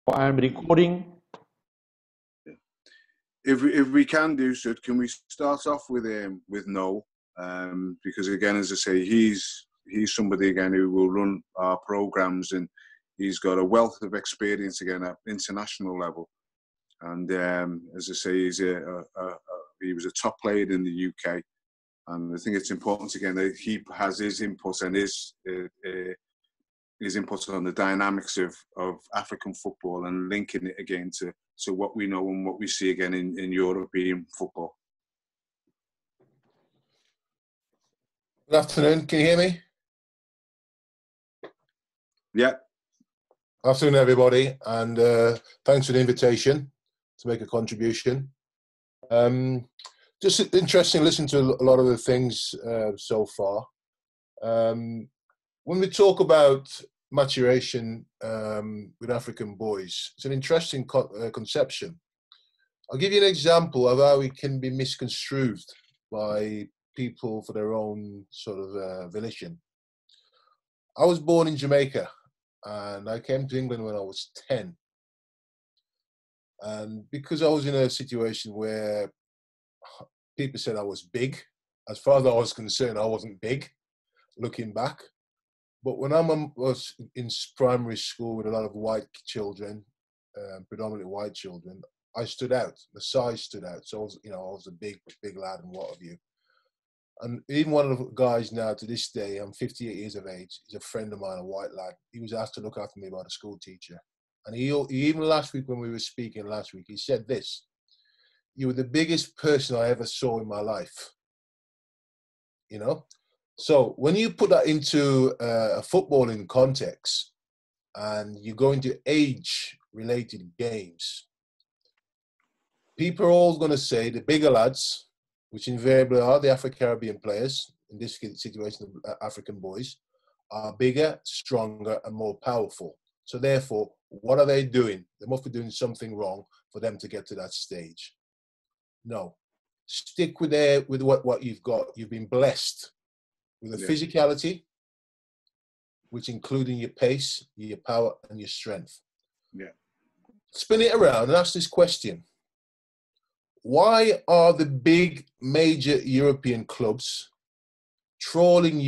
I'm recording. If we can do so, can we start off with Noel? Because again, as I say, he's somebody again who will run our programs, and he's got a wealth of experience again at international level. And as I say, he was a top player in the UK, and I think it's important again that he has his input and his input on the dynamics of African football and linking it again to what we know and what we see again in European football. Good afternoon. Can you hear me? Yeah. Afternoon, everybody, and thanks for the invitation to make a contribution. Just interesting listening to a lot of the things so far. When we talk about maturation with African boys, it's an interesting conception. I'll give you an example of how it can be misconstrued by people for their own sort of volition. I was born in Jamaica, and I came to England when I was 10. And because I was in a situation where people said I was big, as far as I was concerned, I wasn't big, looking back. But when I was in primary school with a lot of white children, predominantly white children, I stood out. The size stood out. So I was a big lad and what have you. And even one of the guys now to this day, I'm 58 years of age, he's a friend of mine, a white lad. He was asked to look after me by the school teacher. And he even last week when we were speaking last week, he said this: "You were the biggest person I ever saw in my life." You know? So when you put that into a footballing context and you go into age-related games, people are all going to say the bigger lads, which invariably are the Afro-Caribbean players, in this situation, the African boys, are bigger, stronger, and more powerful. So therefore, what are they doing? They must be doing something wrong for them to get to that stage. No. Stick with what you've got. You've been blessed with a physicality, which including your pace, your power, and your strength. Yeah. Spin it around and ask this question. Why are the big major European clubs trawling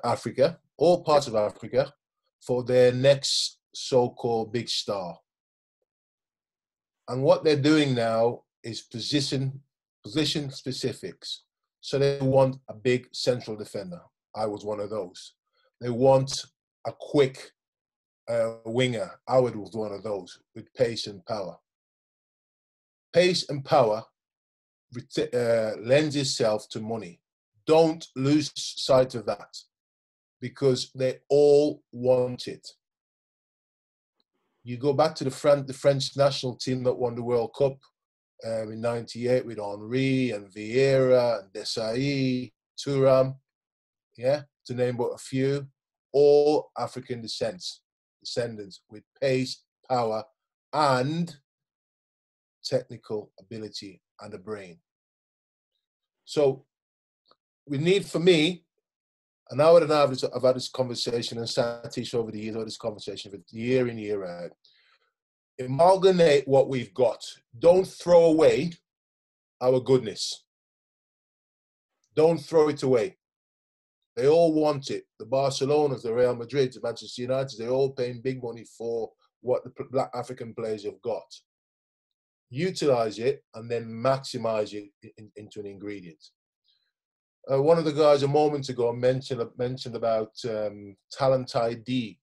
Africa, all parts of Africa, for their next so-called big star? And what they're doing now is position specifics. So they want a big central defender. I was one of those. They want a quick winger. Howard was one of those with pace and power. Pace and power lends itself to money. Don't lose sight of that, because they all want it. You go back to the French national team that won the World Cup in '98 with Henry and Vieira and Desailly, Thuram, to name but a few, all African descendants with pace, power, and technical ability and a brain. So we need, for me, and Howard and I have had this conversation, and Satish over the years, had this conversation for year in, year out. Amalgamate what we've got. Don't throw away our goodness. Don't throw it away. They all want it. The Barcelonas, the Real Madrid, the Manchester United, they're all paying big money for what the Black African players have got. Utilize it and then maximize it into an ingredient. One of the guys a moment ago mentioned about talent ID.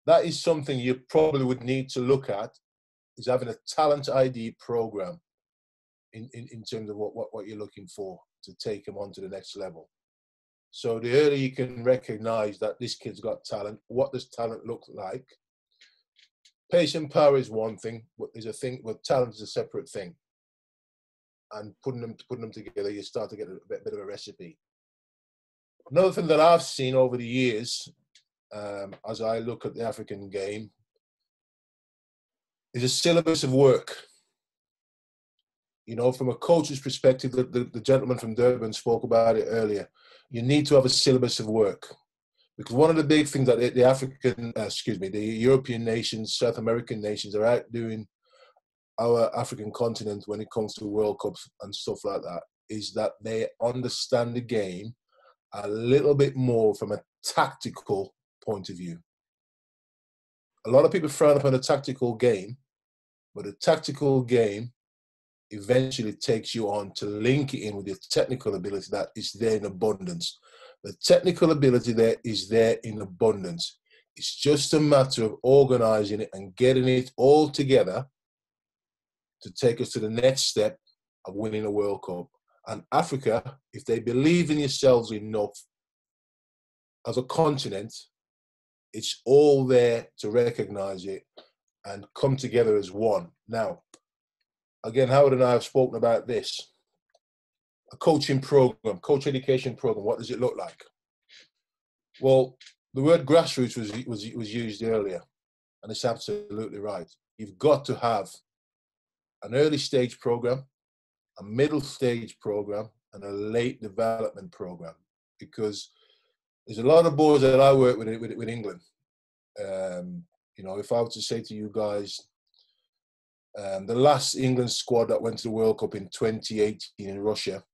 That is something you probably would need to look at, is having a talent ID program in terms of what you're looking for to take them on to the next level. So the earlier you can recognize that this kid's got talent, what does talent look like? Pace and power is one thing, but talent is a separate thing. And putting them together, you start to get a bit of a recipe. Another thing that I've seen over the years, as I look at the African game, is a syllabus of work. You know, from a coach's perspective, the gentleman from Durban spoke about it earlier. You need to have a syllabus of work. Because one of the big things that the European nations, South American nations are out doing our African continent when it comes to World Cups and stuff like that, is that they understand the game a little bit more from a tactical point of view. A lot of people frown upon the tactical game, but the tactical game eventually takes you on to link it in with your technical ability that is there in abundance. The technical ability there is there in abundance. It's just a matter of organizing it and getting it all together to take us to the next step of winning a World Cup. And Africa, if they believe in yourselves enough as a continent, it's all there to recognize it and come together as one. Now, again, Howard and I have spoken about this. A coaching program, coach education program, what does it look like? Well, the word grassroots was used earlier, and it's absolutely right. You've got to have an early stage program, a middle stage program, and a late development program, because there's a lot of boys that I work with England. You know, if I were to say to you guys, the last England squad that went to the World Cup in 2018 in Russia,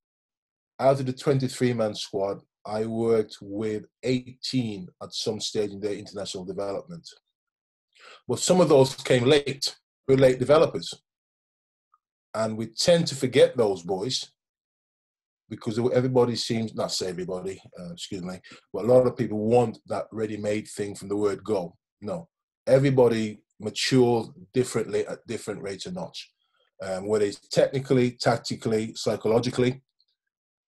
out of the 23-man squad, I worked with 18 at some stage in their international development. But some of those came late. We're late developers. And we tend to forget those boys because everybody seems, not say everybody, excuse me, but a lot of people want that ready-made thing from the word go. No, everybody matures differently at different rates of notch. Whether it's technically, tactically, psychologically,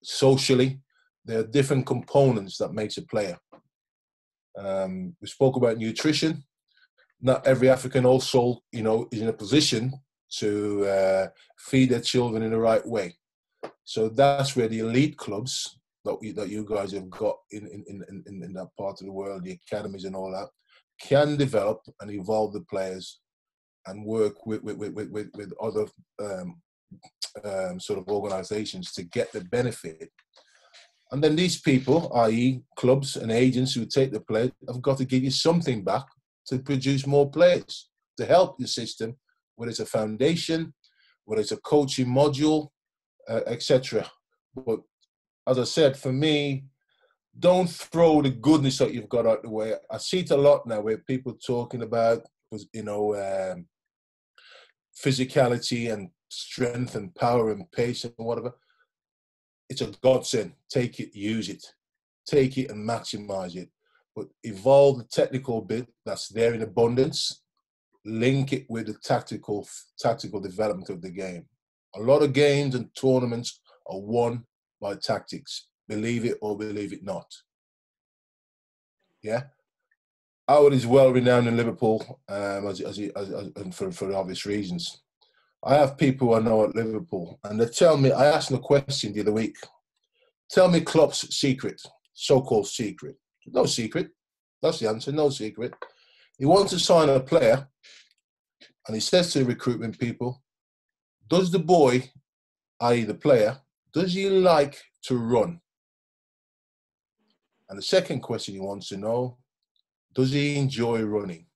socially, there are different components that makes a player. We spoke about nutrition. Not every African also, you know, is in a position to feed their children in the right way. So that's where the elite clubs that you guys have got in that part of the world, the academies and all that, can develop and evolve the players and work with other sort of organizations to get the benefit. And then these people, i.e. clubs and agents who take the players, have got to give you something back to produce more players, to help the system, whether it's a foundation, whether it's a coaching module, etc. But as I said, for me, don't throw the goodness that you've got out the way. I see it a lot now where people talking about, you know, physicality and strength and power and pace and whatever. It's a godsend. Take it, use it. Take it and maximize it. But evolve the technical bit that's there in abundance. Link it with the tactical development of the game. A lot of games and tournaments are won by tactics. Believe it or believe it not. Yeah? Howard is well renowned in Liverpool for obvious reasons. I have people I know at Liverpool, and they tell me, I asked them a question the other week. Tell me Klopp's secret, so-called secret. No secret. That's the answer, no secret. He wants to sign a player, and he says to the recruitment people, does the boy, i.e. the player, does he like to run? And the second question he wants to know, does he enjoy running?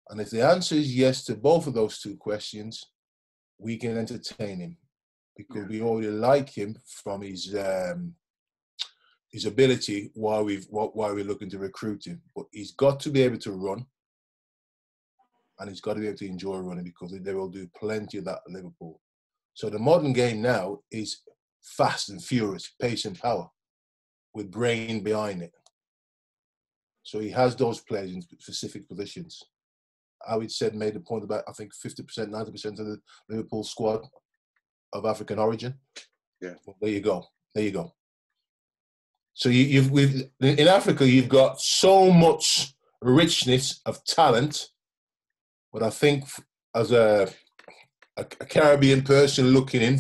And if the answer is yes to both of those two questions, we can entertain him because we already like him from his ability while we're looking to recruit him. But he's got to be able to run, and he's got to be able to enjoy running because they will do plenty of that at Liverpool. So the modern game now is fast and furious, pace and power, with brain behind it. So he has those players in specific positions. Howard said, made the point about, I think, 50%, 90% of the Liverpool squad of African origin. Yeah. Well, there you go. There you go. So in Africa, you've got so much richness of talent, but I think as a Caribbean person looking in,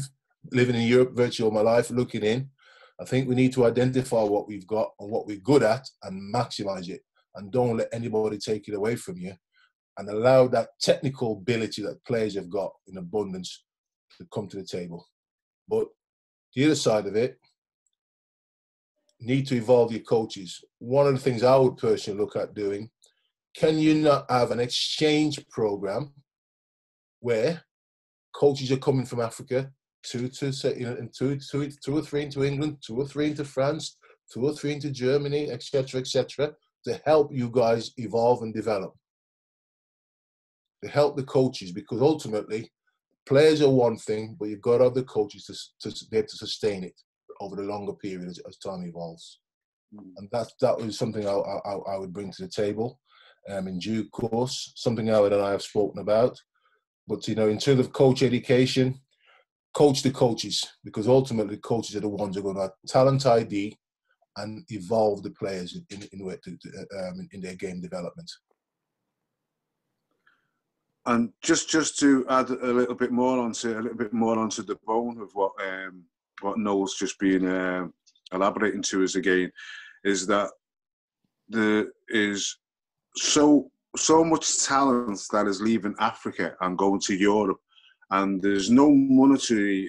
living in Europe virtually all my life, looking in, I think we need to identify what we've got and what we're good at and maximize it. And don't let anybody take it away from you. And allow that technical ability that players have got in abundance to come to the table. But the other side of it, need to evolve your coaches. One of the things I would personally look at doing, can you not have an exchange program where coaches are coming from Africa, two or three into England, 2 or 3 into France, 2 or 3 into Germany, etc., to help you guys evolve and develop, to help the coaches, because ultimately players are one thing, but you've got to have the coaches to be able to sustain it over the longer period as time evolves. And that was something I would bring to the table in due course, something Howard and I have spoken about. But, you know, in terms of coach education, coach the coaches, because ultimately coaches are the ones who are going to have talent ID and evolve the players in their game development. And just to add a little bit more onto the bone of what Noel's just been elaborating to us again, is that there is so much talent that is leaving Africa and going to Europe, and there's no monetary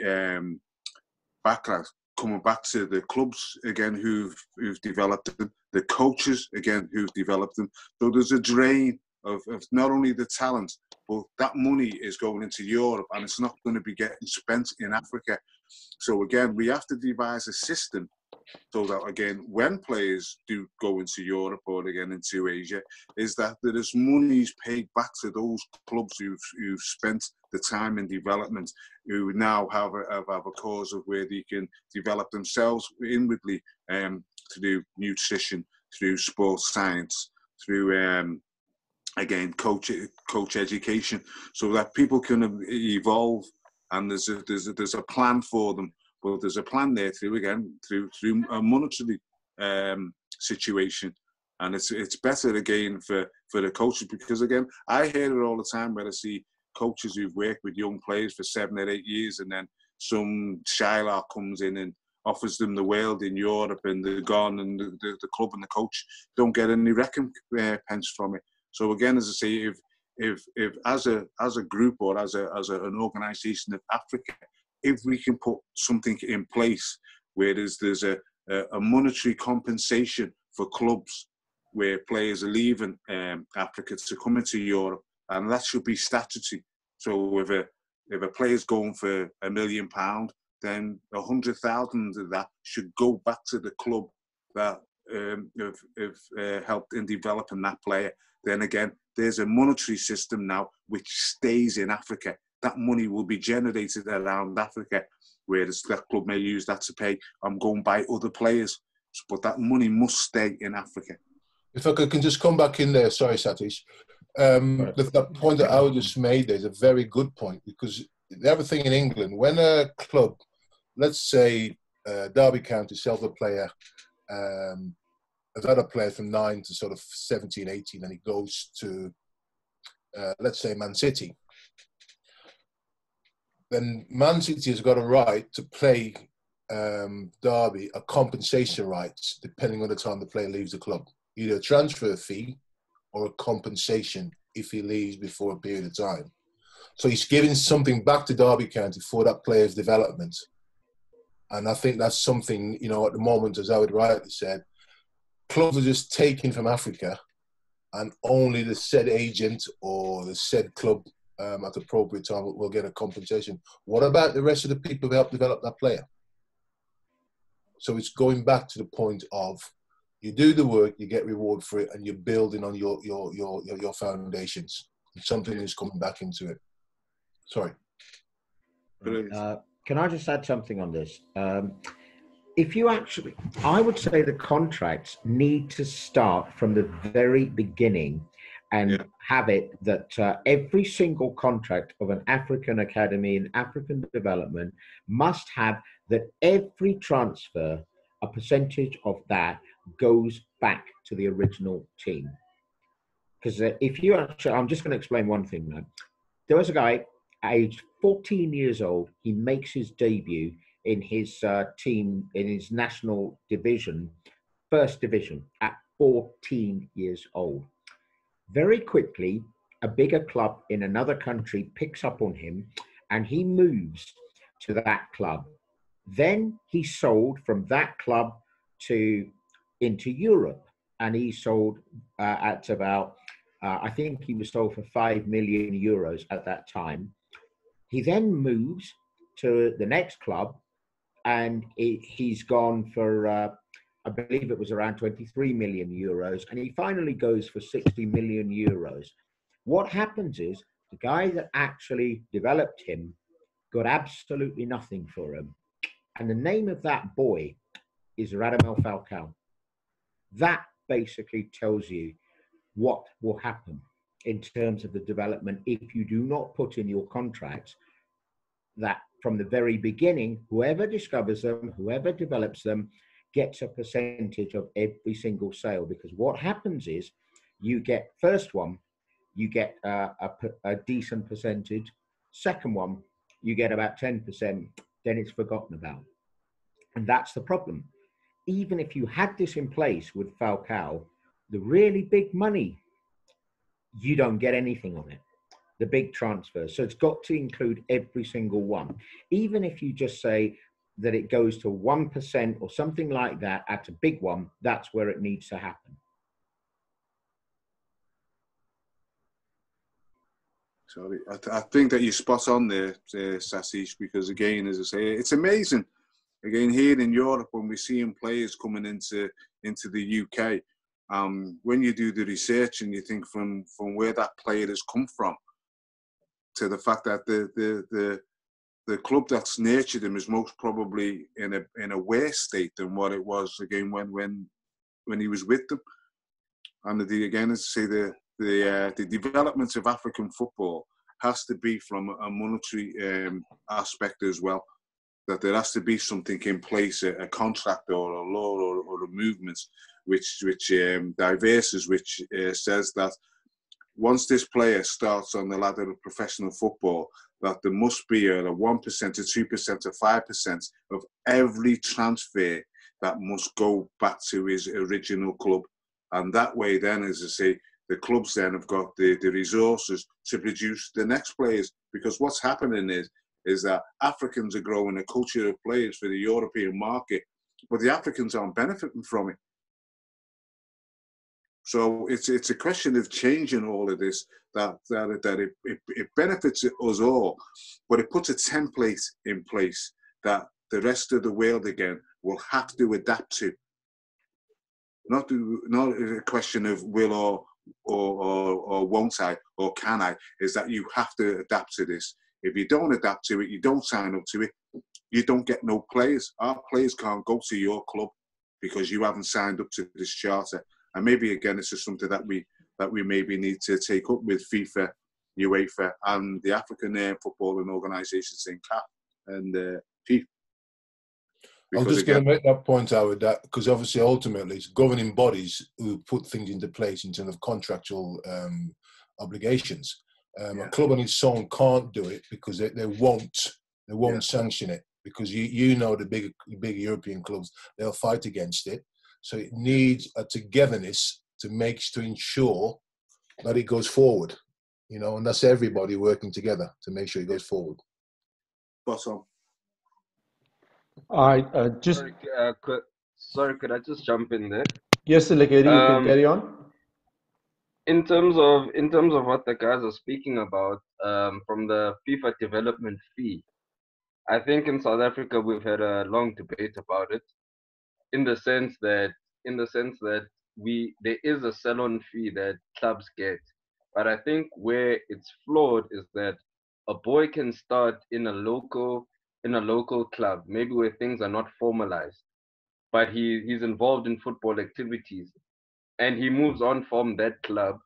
backlash coming back to the clubs again who've developed them, the coaches again who've developed them. So there's a drain of not only the talent, but that money is going into Europe and it's not going to be getting spent in Africa. So again, we have to devise a system so that, again, when players do go into Europe or again into Asia, is that there is monies paid back to those clubs who've spent the time in development, who now have a cause of where they can develop themselves inwardly through nutrition, through sports science, through again coach education, so that people can evolve, and there's a plan for them. But there's a plan there through a monetary situation, and it's better again for the coaches, because again I hear it all the time where I see coaches who've worked with young players for 7 or 8 years, and then some Shylock comes in and offers them the world in Europe, and they're gone, and the club and the coach don't get any recompense from it. So again, as I say, if as a group or as an organisation of Africa, if we can put something in place where there's a monetary compensation for clubs where players are leaving Africa to come into Europe, and that should be statutory. So if a player's going for £1 million, then 100,000 of that should go back to the club that have helped in developing that player. Then again, there's a monetary system now which stays in Africa. That money will be generated around Africa, whereas that club may use that to pay and go and buy other players. But that money must stay in Africa. If I can just come back in there, sorry, Satish. That point that Howard just made there is a very good point, because the other thing in England, when a club, let's say Derby County sells a player, has had a player from 9 to sort of 17, 18, and he goes to, let's say, Man City. Then Man City has got a right to play Derby a compensation rights, depending on the time the player leaves the club. Either a transfer fee or a compensation if he leaves before a period of time. So he's giving something back to Derby County for that player's development. And I think that's something, you know, at the moment, as Howard rightly said, clubs are just taking from Africa, and only the said agent or the said club at the appropriate time will get a compensation. What about the rest of the people who helped develop that player? So it's going back to the point of, you do the work, you get reward for it, and you're building on your foundations. And something is coming back into it. Sorry. Can I just add something on this? If you actually, I would say the contracts need to start from the very beginning and have it that every single contract of an African academy in African development must have that every transfer, a percentage of that goes back to the original team. Because if you actually, I'm just going to explain one thing now. There was a guy aged 14 years old. He makes his debut in his team, in his national division, first division, at 14 years old. Very quickly, a bigger club in another country picks up on him and he moves to that club. Then he sold from that club to into Europe, and he sold at about I think he was sold for 5 million euros at that time. He then moves to the next club, and he's gone for I believe it was around 23 million euros, and he finally goes for 60 million euros. What happens is the guy that actually developed him got absolutely nothing for him. And the name of that boy is Radamel Falcao. That basically tells you what will happen in terms of the development if you do not put in your contracts that from the very beginning, whoever discovers them, whoever develops them, gets a percentage of every single sale. Because what happens is you get first one, you get a decent percentage. Second one, you get about 10%, then it's forgotten about. And that's the problem. Even if you had this in place with Falcao, the really big money, you don't get anything on it. The big transfers. So it's got to include every single one. Even if you just say that it goes to 1% or something like that at a big one, that's where it needs to happen. Sorry, I think that you're spot on there, Sasish, because again, as I say, it's amazing. Again, here in Europe, when we're seeing players coming into the UK, when you do the research and you think from where that player has come from, to the fact that the club that's nurtured him is most probably in a worse state than what it was again when he was with them. And again, as I say, the development of African football has to be from a monetary aspect as well. That there has to be something in place, a contract or a law or a movement which diverses, which says that once this player starts on the ladder of professional football, that there must be a 1% to 2% to 5% of every transfer that must go back to his original club. And that way then, as I say, the clubs then have got the resources to produce the next players. Because what's happening is that Africans are growing a culture of players for the European market, but the Africans aren't benefiting from it. So it's a question of changing all of this, that it benefits us all, but it puts a template in place that the rest of the world again will have to adapt to. Not a question of will or won't I or can I, is that you have to adapt to this. If you don't adapt to it, you don't sign up to it, you don't get no players. Our players can't go to your club because you haven't signed up to this charter. And maybe again, this is something that we maybe need to take up with FIFA, UEFA, and the African footballing organisations in CAF and FIFA. I was just going to make that point out with that, because obviously ultimately it's governing bodies who put things into place in terms of contractual obligations. A club on its own can't do it because they won't sanction it, because you know the big European clubs, they'll fight against it. So it needs a togetherness to ensure that it goes forward, you know, and that's everybody working together to make sure it goes forward. Bottom. I just sorry, could I just jump in there? Yes, Legeri, you can carry on. In terms of what the guys are speaking about, from the FIFA development fee, I think in South Africa we've had a long debate about it, in the sense that there is a sell-on fee that clubs get, but I think where it's flawed is that a boy can start in a local club, maybe where things are not formalized, but he's involved in football activities, and he moves on from that club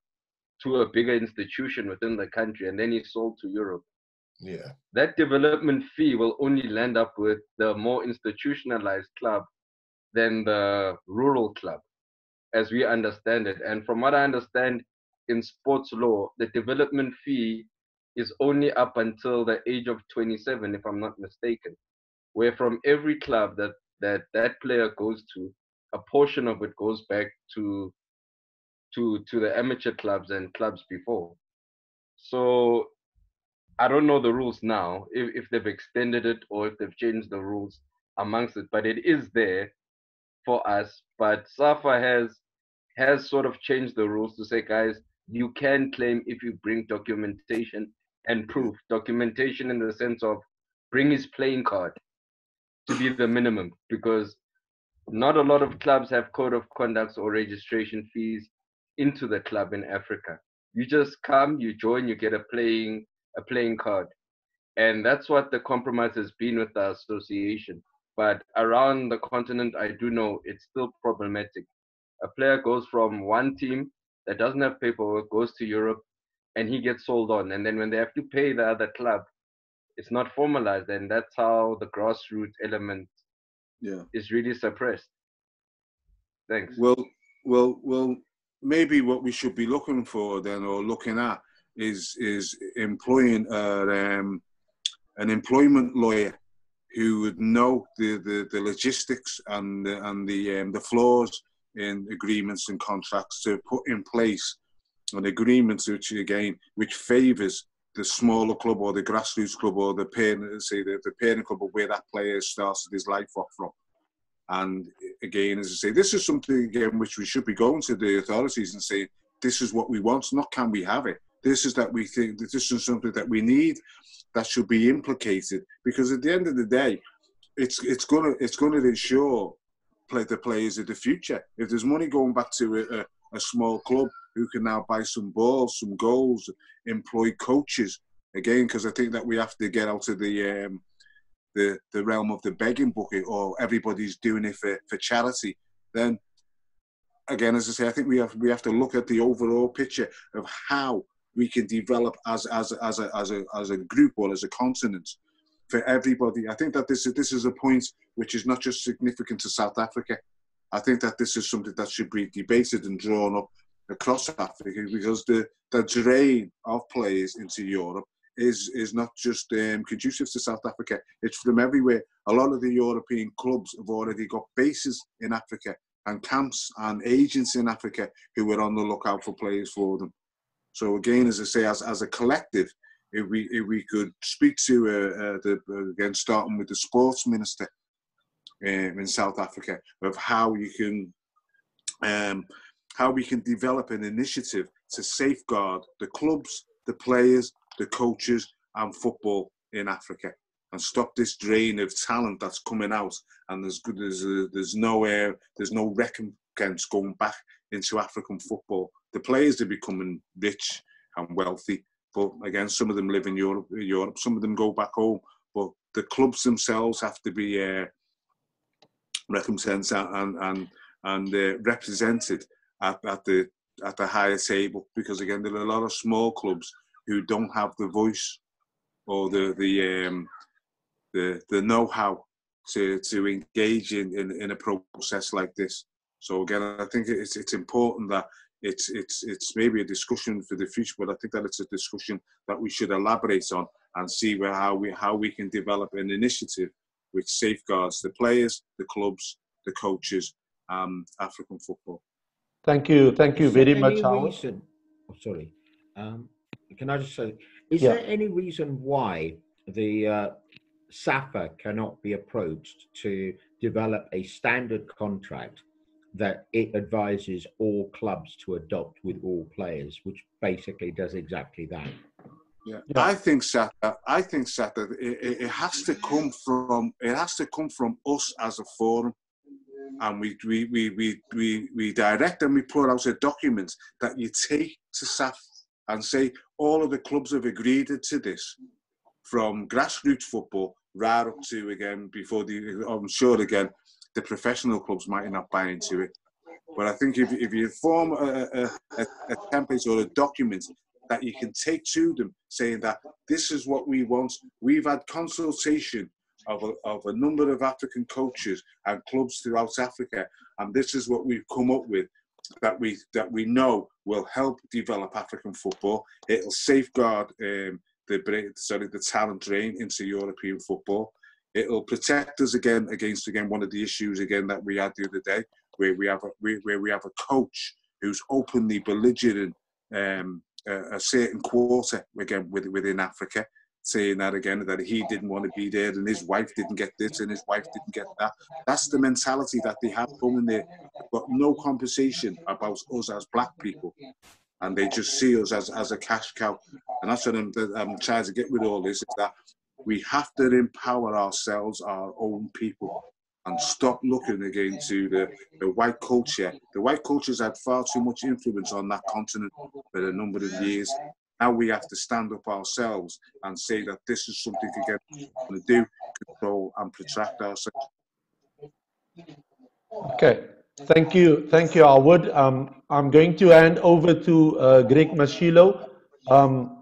to a bigger institution within the country, and then he's sold to Europe. Yeah. That development fee will only land up with the more institutionalized club than the rural club, as we understand it. And from what I understand in sports law, the development fee is only up until the age of 27, if I'm not mistaken, where from every club that player goes to, a portion of it goes back to the amateur clubs and clubs before. So I don't know the rules now, if they've extended it or if they've changed the rules amongst it, but it is there for us. But SAFA has sort of changed the rules to say, guys, you can claim if you bring documentation and proof. Documentation in the sense of bring his playing card to be the minimum, because not a lot of clubs have code of conducts or registration fees into the club in Africa. You just come, you join, you get a playing card. And that's what the compromise has been with the association. But around the continent, I do know it's still problematic. A player goes from one team that doesn't have paperwork, goes to Europe, and he gets sold on. And then when they have to pay the other club, it's not formalized. And that's how the grassroots element is really suppressed. Thanks. Well, maybe what we should be looking for then, or looking at, is employing an employment lawyer who would know the logistics and the flaws in agreements and contracts, to put in place an agreement which favours the smaller club or the grassroots club or the parent club of where that player started his life off from. And again, as I say, this is something again which we should be going to the authorities and saying, this is what we want, not can we have it. This is that we think that this is something that we need, that should be implicated, because at the end of the day, it's gonna ensure the players of the future. If there's money going back to a small club who can now buy some balls, some goals, employ coaches again, because I think that we have to get out of the realm of the begging bucket, or everybody's doing it for charity. Then again, as I say, I think we have to look at the overall picture of how we can develop as a group or as a continent for everybody. I think that this is a point which is not just significant to South Africa. I think that this is something that should be debated and drawn up across Africa, because the drain of players into Europe is not just conducive to South Africa. It's from everywhere. A lot of the European clubs have already got bases in Africa and camps and agents in Africa who are on the lookout for players for them. So again, as I say, as a collective, if we could speak to again, starting with the sports minister in South Africa, of how we can develop an initiative to safeguard the clubs, the players, the coaches, and football in Africa, and stop this drain of talent that's coming out. And there's no recompense going back into African football. The players are becoming rich and wealthy, but again, some of them live in Europe. Some of them go back home. But the clubs themselves have to be recompensed and represented at the higher table, because again, there are a lot of small clubs who don't have the voice or the know-how to engage in a process like this. So again, I think it's important that it's maybe a discussion for the future, but I think that it's a discussion that we should elaborate on and see how we can develop an initiative which safeguards the players, the clubs, the coaches, African football. Thank you very much, Howard. Sorry, can I just say, is there any reason why the SAFA cannot be approached to develop a standard contract that it advises all clubs to adopt with all players, which basically does exactly that? Yeah. I think SAFA. It has to come from us as a forum, and we direct and we put out a document that you take to SAFA and say all of the clubs have agreed to this, from grassroots football right up to, again, I'm sure again the professional clubs might not buy into it. But I think if you form a template or a document that you can take to them, saying that this is what we want. We've had consultation of a number of African coaches and clubs throughout Africa, and this is what we've come up with, that we know will help develop African football. It'll safeguard the talent drain into European football. It'll protect us against one of the issues that we had the other day, where we have a coach who's openly belligerent a certain quarter within Africa saying that again, that he didn't want to be there and his wife didn't get this and his wife didn't get that. That's the mentality that they have coming there. They've got no conversation about us as black people. And they just see us as a cash cow. And that's what I'm trying to get with all this, is that we have to empower ourselves, our own people, and stop looking again to the white culture. The white culture's had far too much influence on that continent for a number of years. Now we have to stand up ourselves and say that this is something again we want to do, control and protect ourselves. Okay, thank you, Howard. I'm going to hand over to Greg Mashilo,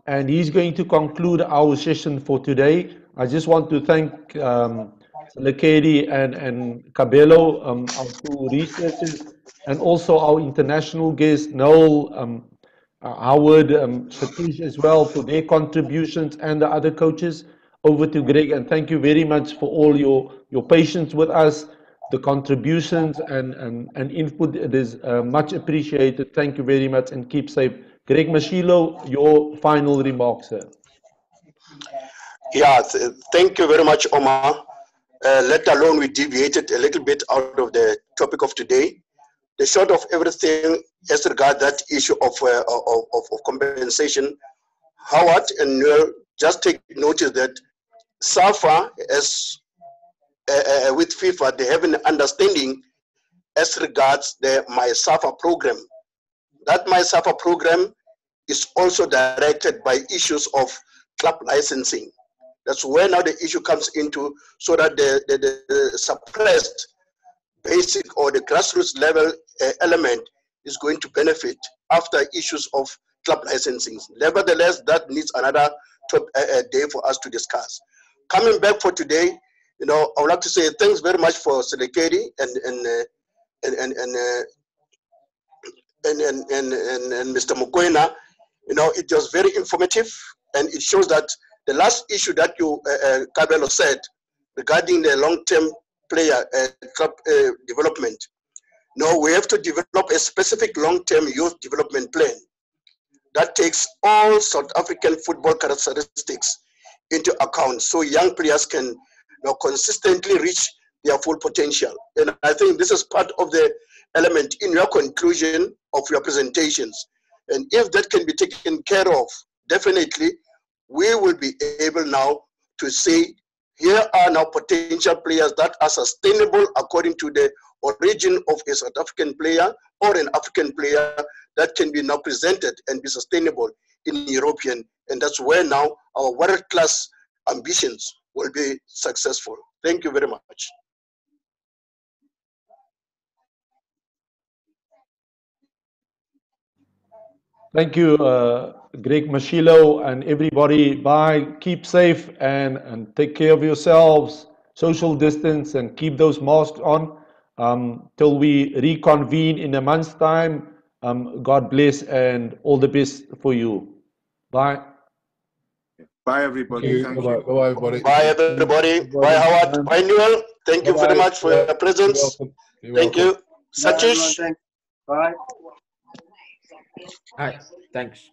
and he's going to conclude our session for today. I just want to thank Lekedi and Cabello, our two researchers, and also our international guests, Noel, Howard, Satish as well, for their contributions, and the other coaches. Over to Greg, and thank you very much for all your patience with us, the contributions and input. It is much appreciated. Thank you very much, and keep safe. Greg Mashilo, your final remarks, sir. Yeah, thank you very much, Omar. Let alone we deviated a little bit out of the topic of today. The short of everything as regard that issue of compensation, Howard and Noel, just take notice that SAFA, as with FIFA, they have an understanding as regards the My SAFA program. That My SAFA program is also directed by issues of club licensing. That's where now the issue comes into, so that the suppressed basic or the grassroots level element is going to benefit after issues of club licensing. Nevertheless, that needs another day for us to discuss. Coming back for today, I would like to say thanks very much for Selekedi and Mr. Mukwena. It was very informative, and it shows that the last issue that you, Cabello, said regarding the long-term player club development. No, we have to develop a specific long-term youth development plan that takes all South African football characteristics into account, so young players can consistently reach their full potential. And I think this is part of the element in your conclusion of your presentations. And if that can be taken care of, definitely we will be able now to say, here are now potential players that are sustainable according to the origin of a South African player or an African player that can be now presented and be sustainable in European. And that's where now our world-class ambitions will be successful. Thank you very much. Thank you, Greg Mashilo, and everybody. Bye. Keep safe and take care of yourselves. Social distance and keep those masks on till we reconvene in a month's time. God bless and all the best for you. Bye. Bye, everybody. Thank you. Bye, everybody. Bye, everybody. Bye, Howard. Bye, Noel. Thank you very much for your presence. Thank you. Satish. Bye. Hi. Thanks.